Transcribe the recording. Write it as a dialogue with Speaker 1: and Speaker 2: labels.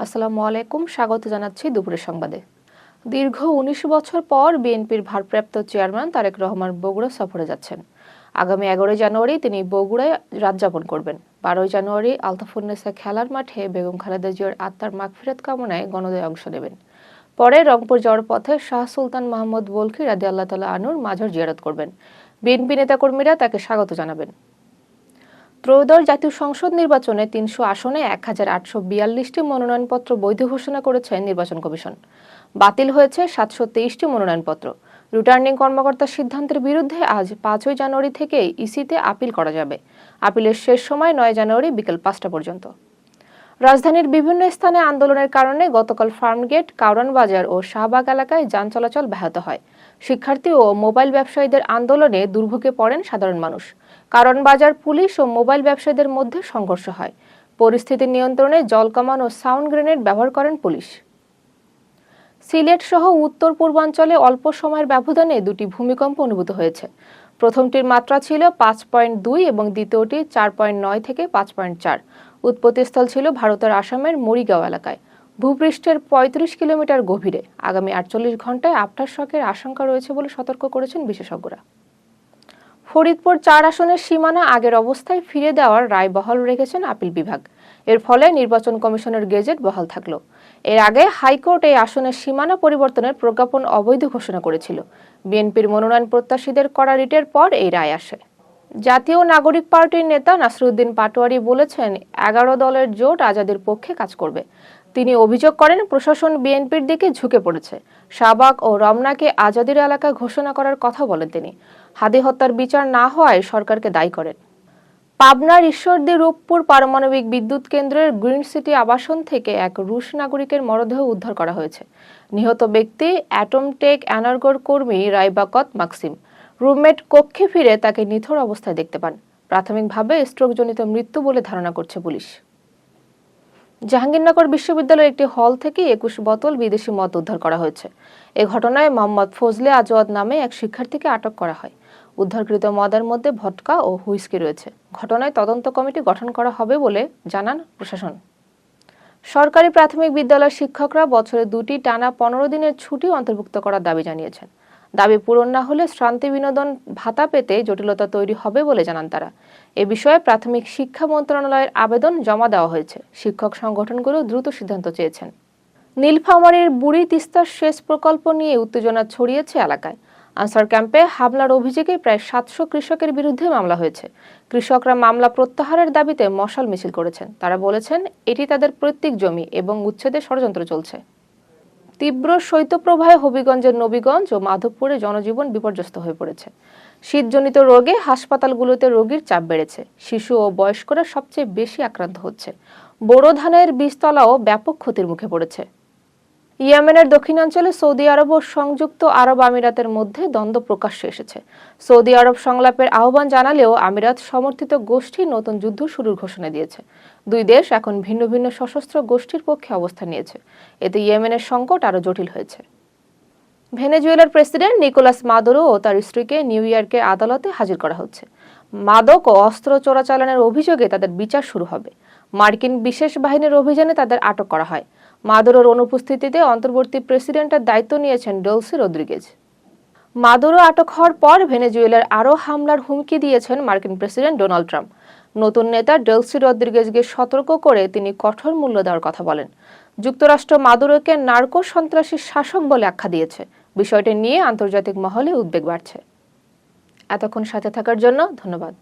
Speaker 1: আসসালামু আলাইকুম, স্বাগত জানাচ্ছি দুপুরের সংবাদে। দীর্ঘ ১৯ বছর পর বিএনপির ভারপ্রাপ্ত চেয়ারম্যান তারেক রহমান বগুড়া সফরে যাচ্ছেন। আগামী ১১ জানুয়ারি তিনি বগুড়ায় রাত যাপন করবেন। ১২ জানুয়ারি আলতাফুন্নেসা খেলার মাঠে বেগম খালেদা জিয়ার আত্মার মাগফিরাত কামনায় গণদয়ে অংশ নেবেন। পরে রংপুর যাওয়ার পথে শাহ সুলতান মাহমুদ বলখি রাদিয়াল্লাহু তাআলা আনহুর মাজার জিয়ারত করবেন। বিএনপি নেতাকর্মীরা তাকে স্বাগত জানাবেন। ত্রয়োদশ জাতীয় সংসদ নির্বাচনে ৩০০ আসনে ১,৮৪২টি মনোনয়নপত্র বৈধ ঘোষণা করেছে নির্বাচন কমিশন। বাতিল হয়েছে ৭২৩টি মনোনয়নপত্র। রিটার্নিং কর্মকর্তার সিদ্ধান্তের বিরুদ্ধে আজ ৫ জানুয়ারি থেকে ইসিতে আপিল করা যাবে। আপিলের শেষ সময় ৯ জানুয়ারি বিকেল ৫টা পর্যন্ত। রাজধানীর বিভিন্ন স্থানে আন্দোলনের কারণে গতকাল ফার্মগেট, কারওয়ান বাজার ও শাহবাগ এলাকায় যান চলাচল ব্যাহত হয়। শিক্ষার্থী ও মোবাইল ব্যবসায়ীদের আন্দোলনে দুর্ভোগে পড়েন সাধারণ মানুষ। কারওয়ান বাজার পুলিশ ও মোবাইল ব্যবসায়ীদের মধ্যে সংঘর্ষ হয়। পরিস্থিতি নিয়ন্ত্রণে জলকামান ও সাউন্ড গ্রেনেড ব্যবহার করেন পুলিশ। সিলেট সহ উত্তর পূর্বাঞ্চলে অল্প সময়ের ব্যবধানে দুটি ভূমিকম্প অনুভূত হয়েছে। প্রথমটির মাত্রা ছিল ৫.২ এবং দ্বিতীয়টি ৪.৯ থেকে ৫.৪। উৎপত্তিস্থল ছিল ভারতের আসামের মরিগাঁও এলাকায়, ভূপৃষ্ঠের ৩৫ কিলোমিটার গভীরে। আগামী ৪৮ ঘন্টায় আফটারশকের আশঙ্কা রয়েছে বলে সতর্ক করেছেন বিশেষজ্ঞরা। ফরিদপুর ৪ আসনের সীমানা আগের অবস্থায় ফিরে দেওয়ার রায় বহাল রেখেছেন আপিল বিভাগ। এর ফলে নির্বাচন কমিশনের গেজেট বহাল থাকল। এর আগে হাইকোর্ট এই আসনের সীমানা পরিবর্তনের প্রজ্ঞাপন অবৈধ ঘোষণা করেছিল। বিএনপির মনোনয়ন প্রত্যাশীদের করা রিটের পর এই রায় আসে। জাতীয় নাগরিক পার্টির নেতা নাসিরউদ্দিন পাটোয়ারি বলেছেন, ১১ দলের জোট আজাদের পক্ষে কাজ করবে। তিনি অভিযোগ করেন, প্রশাসন বিএনপির দিকে ঝুঁকে পড়েছে। শাহবাগ ও রমনাকে আজাদির এলাকা ঘোষণা করার কথা বলেন তিনি। হাদি হত্যার বিচার না হওয়ায় সরকারকে দায়ী করেন। পাবনার ঈশ্বরদী রূপপুর পারমাণবিক বিদ্যুৎ কেন্দ্রের গ্রিন সিটি আবাসন থেকে এক রুশ নাগরিকের মরদেহ উদ্ধার করা হয়েছে। নিহত ব্যক্তি অ্যাটমটেক এনার্গোর কর্মী রাইবাকত মাকসিম। রুমমেট কক্ষে ফিরে তাকে নিথর অবস্থায় দেখতে পান। প্রাথমিকভাবে স্ট্রোকজনিত মৃত্যু বলে ধারণা করছে পুলিশ। জাহাঙ্গীরনগর বিশ্ববিদ্যালয়ের একটি হল থেকে ২১ বোতল বিদেশি মদ উদ্ধার করা হয়েছে। এ ঘটনায় মোহাম্মদ ফজলে আজওয়াদ নামে এক শিক্ষার্থীকে আটক করা হয়। উদ্ধারকৃত মদের মধ্যে ভদকা ও হুইস্কি রয়েছে। ঘটনায় তদন্ত কমিটি গঠন করা হবে বলে জানান প্রশাসন। সরকারি প্রাথমিক বিদ্যালয়ের শিক্ষকরা বছরে ২টি টানা ১৫ দিনের ছুটি অন্তর্ভুক্ত করার দাবি জানিয়েছেন। দাবি পূরণ না হলে শ্রান্তি বিনোদন ভাতা পেতে জটিলতা তৈরি হবে বলে জানান তারা। এ বিষয়ে প্রাথমিক শিক্ষা মন্ত্রণালয়ের আবেদন জমা দেওয়া হয়েছে। শিক্ষক সংগঠনগুলো দ্রুত সিদ্ধান্ত চেয়েছেন। নীলফামারীর বুড়ি তিস্তার সেচ প্রকল্প নিয়ে উত্তেজনা ছড়িয়েছে এলাকায়। আনসার ক্যাম্পে হামলার অভিযোগে প্রায় ৭০০ কৃষকের বিরুদ্ধে মামলা হয়েছে। কৃষকরা মামলা প্রত্যাহারের দাবিতে মশাল মিছিল করেছেন। তারা বলেছেন, এটি তাদের পৈতৃক জমি এবং উচ্ছেদের ষড়যন্ত্র চলছে। তীব্র শৈত্যপ্রবাহে হবিগঞ্জের নবীগঞ্জ ও মাধবপুরে জনজীবন বিপর্যস্ত হয়ে পড়েছে। শীতজনিত রোগে হাসপাতালগুলোতে রোগীর চাপ বেড়েছে। শিশু ও বয়স্করা সবচেয়ে বেশি আক্রান্ত হচ্ছে। বোরো ধানের বীজতলাও ব্যাপক ক্ষতির মুখে পড়েছে। ইয়েমেনের দক্ষিণাঞ্চলে সৌদি আরব ও সংযুক্ত আরব আমিরাতের মধ্যে দ্বন্দ্ব প্রকাশ্যে এসেছে। সৌদি আরব সংলাপের আহ্বান জানালেও আমিরাত সমর্থিত গোষ্ঠী নতুন যুদ্ধ শুরুর ঘোষণা দিয়েছে। দুই দেশ এখন ভিন্ন ভিন্ন সশস্ত্র গোষ্ঠীর পক্ষে অবস্থান নিয়েছে। এতে ইয়েমেনের সংকট আরও জটিল হয়েছে। ভেনেজুয়েলার প্রেসিডেন্ট নিকোলাস মাদুরো ও তার স্ত্রীকে নিউ ইয়র্কের আদালতে হাজির করা হচ্ছে। মাদক ও অস্ত্র চোরাচালানের অভিযোগে তাদের বিচার শুরু হবে। মার্কিন বিশেষ বাহিনীর অভিযানে তাদের আটক করা হয়। মাদুরোর অনুপস্থিতিতে অন্তর্বর্তী প্রেসিডেন্টের দায়িত্ব নিয়েছেন ডেলসি রদ্রিগেজ। মাদুরো আটক হওয়ার পর ভেনেজুয়েলার আরও হামলার হুমকি দিয়েছেন মার্কিন প্রেসিডেন্ট ডোনাল্ড ট্রাম্প। নতুন নেতা ডেলসি রদ্রিগেজকে সতর্ক করে তিনি কঠোর মূল্য দেওয়ার কথা বলেন। যুক্তরাষ্ট্র মাদুরোকে নার্কো সন্ত্রাসী শাসক বলে আখ্যা দিয়েছে। বিষয়টি নিয়ে আন্তর্জাতিক মহলে উদ্বেগ বাড়ছে। এতক্ষণ সাথে থাকার জন্য ধন্যবাদ।